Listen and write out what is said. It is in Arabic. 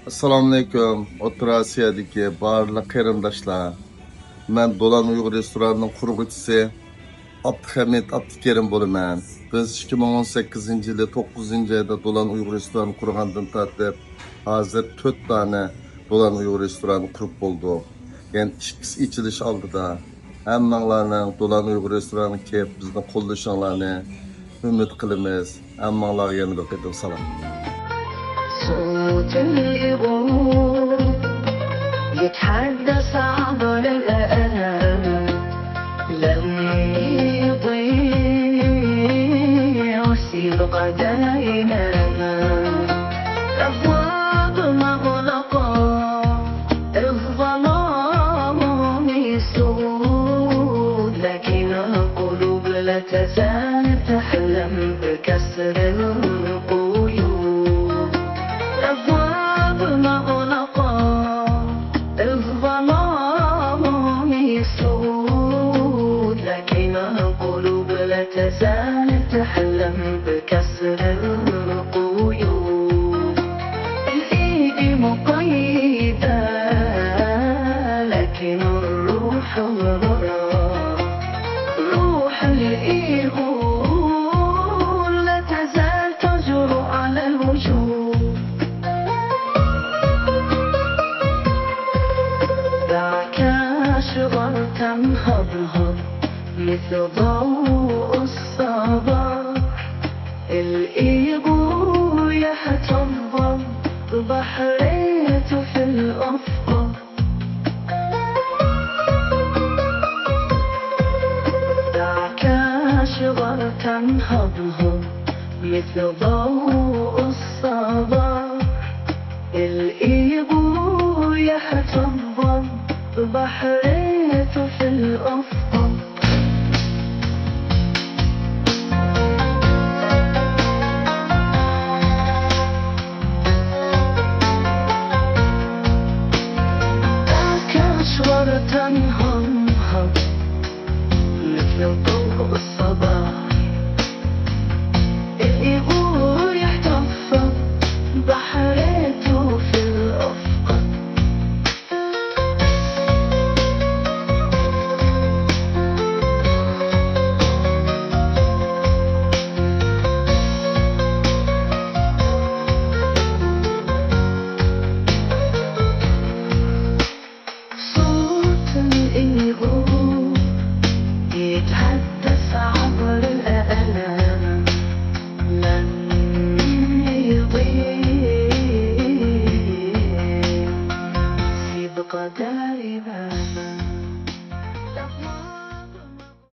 Assalomu alaykum. O'rta Osiyodagi barliq qarindoshlar. Men Do'lan Uyg'ur restoranining qurg'uvchisi Abduhamid Abdukerim bo'laman. Biz 2018-yili 9-oyda Do'lan Uyg'ur restoranini qurgandan tortib, hozir 4 dona Do'lan Uyg'ur restoranini qurib bo'ldik. Yani ikkisi ichilish oldida hammanglarning Do'lan Uyg'ur restoranini kelib bizni qo'llashinglarni umid qilamiz. Hammanglarga yana bir qator salom. صوت اليغور يتحدث عبر الآلام لم يضيع سبق دائما أبواب مغلقة الظلام يسود لكن القلوب لا تزال تحلم بكسر القيود أبواب مغلقة الظلام يسود لكن القلوب لا تزال تحلم بكسر القيود الإيد مقيدة لكن الروح حرة روح الإيغول لا تزال تجرؤ على الوجود دعك شغلة هضهض مثل ضوء الصباح الإيغو يحتضب بحريته في الأفق دعك شغلة هضهض مثل ضوء الصباح الإيغو يحتضب بحريته في الأفق أشورة هنهض مثل ضوء الصباح الإيغو يحتفظ بحريته في الأفق الإيغو يتحدث عبر الآلام لن يضيع صدق دائما